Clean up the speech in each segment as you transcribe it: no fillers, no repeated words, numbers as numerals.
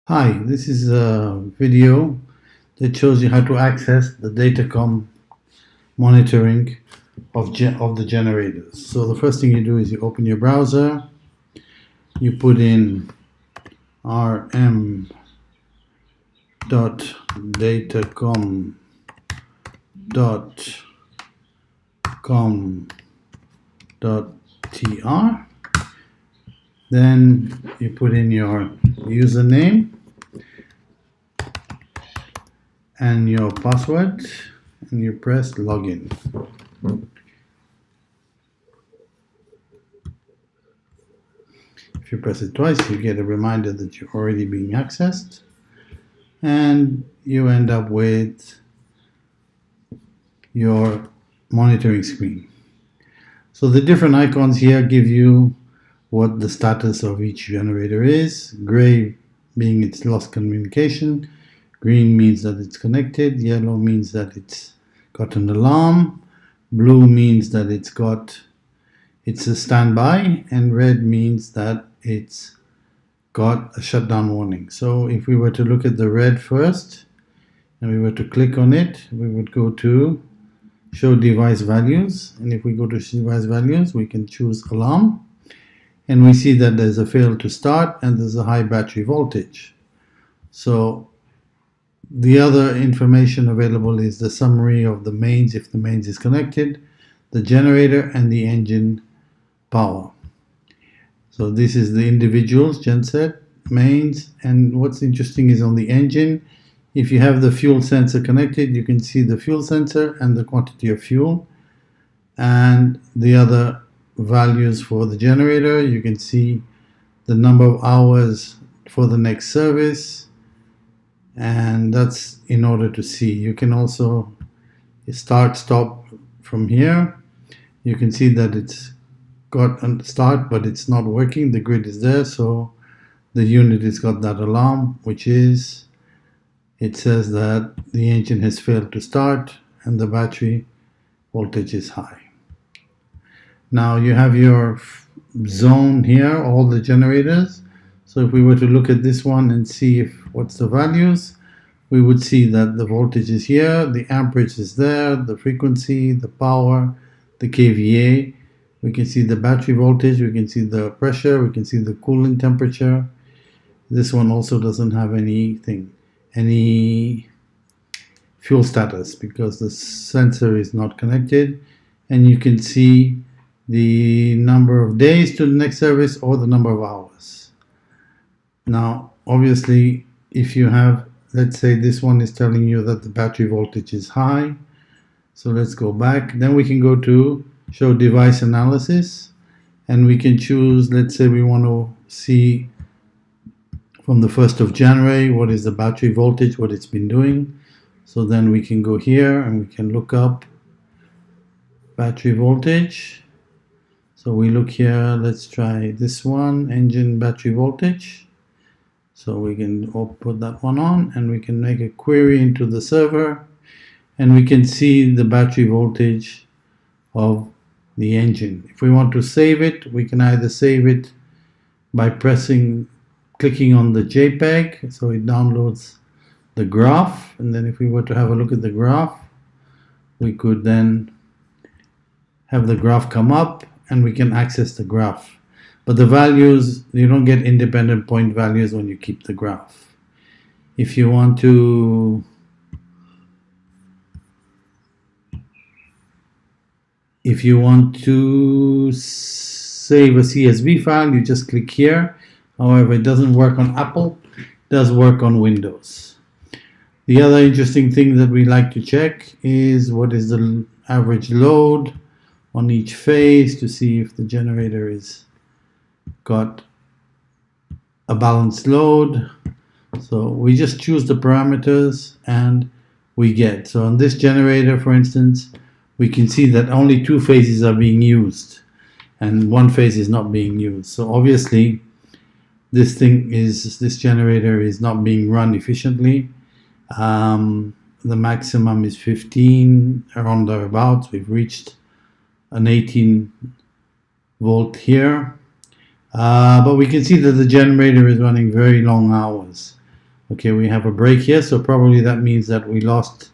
Hi, this is a video that shows you how to access the Datakom monitoring of the generators. So the first thing you do is you open your browser, you put in rm.datakom.com.tr. Then you put in your username and your password and you press login. If you press it twice, you get a reminder that you're already being accessed, and you end up with your monitoring screen. So the different icons here give you what the status of each generator is. Gray being it's lost communication, green means that it's connected, yellow means that it's got an alarm, blue means that it's a standby, and red means that it's got a shutdown warning. So if we were to look at the red first and we were to click on it, we would go to show device values, and if we go to device values we can choose alarm, and we see that there's a fail to start and there's a high battery voltage. So the other information available is the summary of the mains, if the mains is connected, the generator, and the engine power. So this is the individuals, genset, mains, and what's interesting is on the engine, if you have the fuel sensor connected, you can see the fuel sensor and the quantity of fuel, and the other values for the generator. You can see the number of hours for the next service, and that's in order to see. You can also start stop from here. You can see that it's got a start but it's not working. The grid is there, so the unit has got that alarm, which is, it says that the engine has failed to start and the battery voltage is high. Now you have your zone here, all the generators. So if we were to look at this one and see if what's the values, we would see that the voltage is here, the amperage is there, the frequency, the power, the kVA. We can see the battery voltage, we can see the pressure, we can see the cooling temperature. This one also doesn't have any fuel status because the sensor is not connected, and you can see the number of days to the next service or the number of hours. Now obviously if you have, let's say this one is telling you that the battery voltage is high, so let's go back. Then we can go to show device analysis, and we can choose, let's say we want to see from the 1st of January what is the battery voltage, what it's been doing. So then we can go here and we can look up battery voltage. So we look here, let's try this one, engine battery voltage. So we can put that one on and we can make a query into the server, and we can see the battery voltage of the engine. If we want to save it, we can either save it by clicking on the JPEG, so it downloads the graph, and then if we were to have a look at the graph, we could then have the graph come up and we can access the graph. But the values, you don't get independent point values when you keep the graph. If you want to save a CSV file, you just click here. However, it doesn't work on Apple, it does work on Windows. The other interesting thing that we like to check is what is the average load on each phase to see if the generator is got a balanced load. So we just choose the parameters and we get. So on this generator, for instance, we can see that only 2 phases are being used and 1 phase is not being used. So obviously this generator is not being run efficiently. The maximum is 15, around thereabouts. We've reached an 18 volt here. But we can see that the generator is running very long hours. Okay, we have a break here, so probably that means that we lost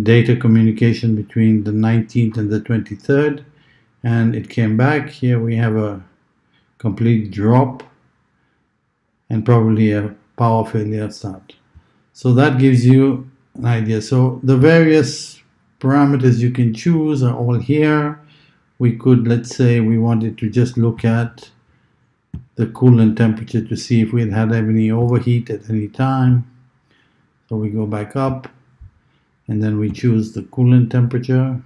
data communication between the 19th and the 23rd, and it came back. Here we have a complete drop and probably a power failure start. So that gives you an idea. So the various parameters you can choose are all here. We could, let's say we wanted to just look at the coolant temperature to see if we had any overheat at any time. So we go back up and then we choose the coolant temperature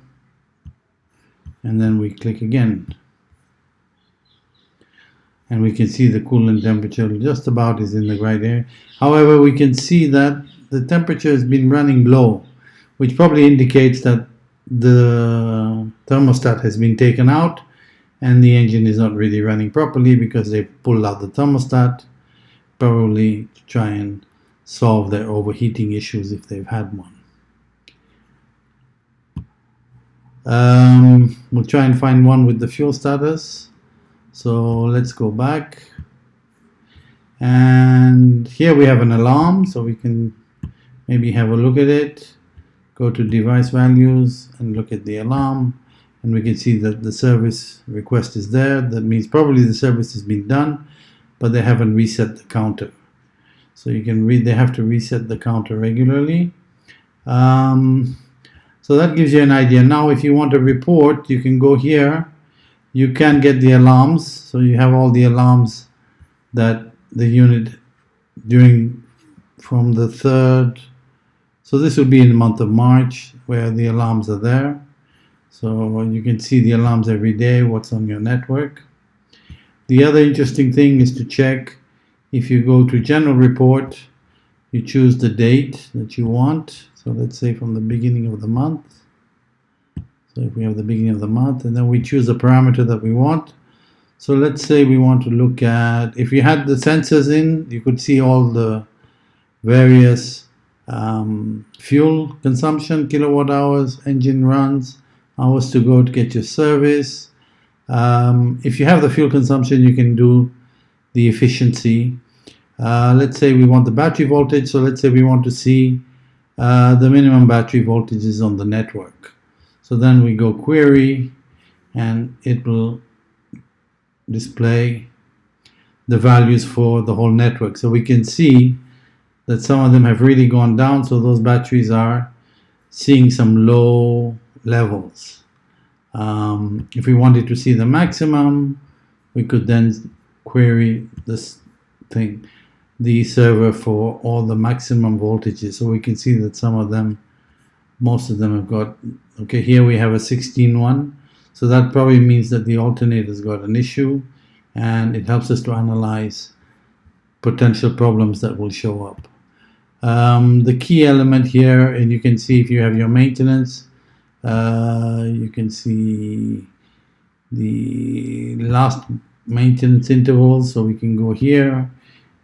and then we click again. And we can see the coolant temperature just about is in the right area. However, we can see that the temperature has been running low, which probably indicates that the thermostat has been taken out and the engine is not really running properly because they pulled out the thermostat, probably to try and solve their overheating issues if they've had one. We'll try and find one with the fuel status. So let's go back, and here we have an alarm, so we can maybe have a look at it. Go to device values and look at the alarm, and we can see that the service request is there. That means probably the service has been done, but they haven't reset the counter. So you can read, they have to reset the counter regularly. So that gives you an idea. Now if you want to report, you can go here. You can get the alarms, so you have all the alarms that the unit during from the 3rd. So this would be in the month of March where the alarms are there. So you can see the alarms every day, what's on your network. The other interesting thing is to check if you go to General Report, you choose the date that you want. So let's say from the beginning of the month. So if we have the beginning of the month, and then we choose the parameter that we want. So let's say we want to look at, if you had the sensors in, you could see all the various fuel consumption, kilowatt hours, engine runs, hours to go to get your service. If you have the fuel consumption, you can do the efficiency. Let's say we want the battery voltage, so let's say we want to see the minimum battery voltages on the network. So then we go query, and it will display the values for the whole network. So we can see that some of them have really gone down, so those batteries are seeing some low levels. If we wanted to see the maximum, we could then query this thing, the server, for all the maximum voltages. So we can see that some of them, most of them have got, okay, here we have a 16 one. So that probably means that the alternator's got an issue, and it helps us to analyze potential problems that will show up. The key element here, and you can see if you have your maintenance, you can see the last maintenance intervals. So we can go here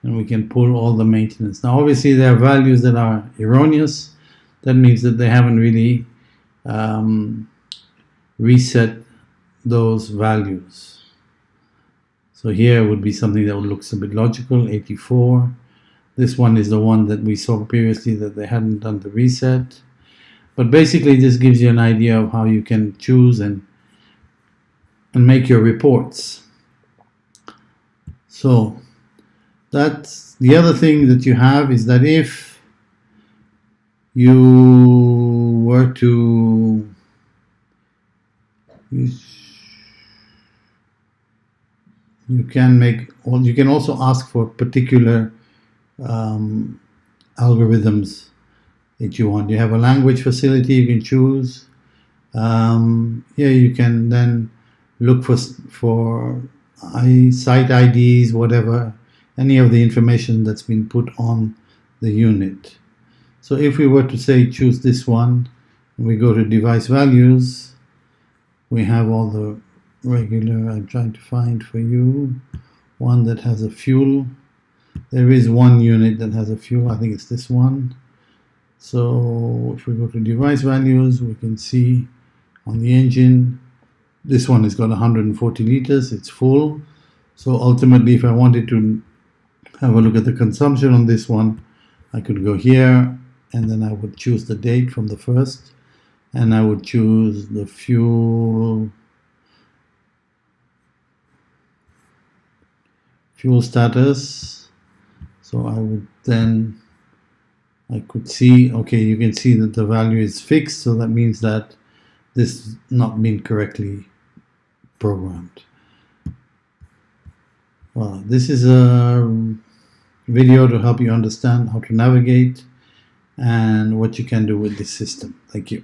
and we can pull all the maintenance. Now obviously there are values that are erroneous. That means that they haven't really reset those values. So here would be something that looks a bit logical, 84. This one is the one that we saw previously that they hadn't done the reset. But basically this gives you an idea of how you can choose and make your reports. So that's the other thing that you have, is that if you were to you can also ask for particular algorithms that you want. You have a language facility you can choose. Here you can then look for site IDs, whatever, any of the information that's been put on the unit. So if we were to say choose this one, and we go to device values, we have all the regular, I'm trying to find for you one that has a fuel. There is one unit that has a fuel, I think it's this one. So if we go to device values, we can see on the engine, this one has got 140 liters, it's full. So ultimately, if I wanted to have a look at the consumption on this one, I could go here, and then I would choose the date from the first, and I would choose the fuel status. So I would then, I could see, okay, you can see that the value is fixed, so that means that this has not been correctly programmed. Well, this is a video to help you understand how to navigate and what you can do with this system. Thank you.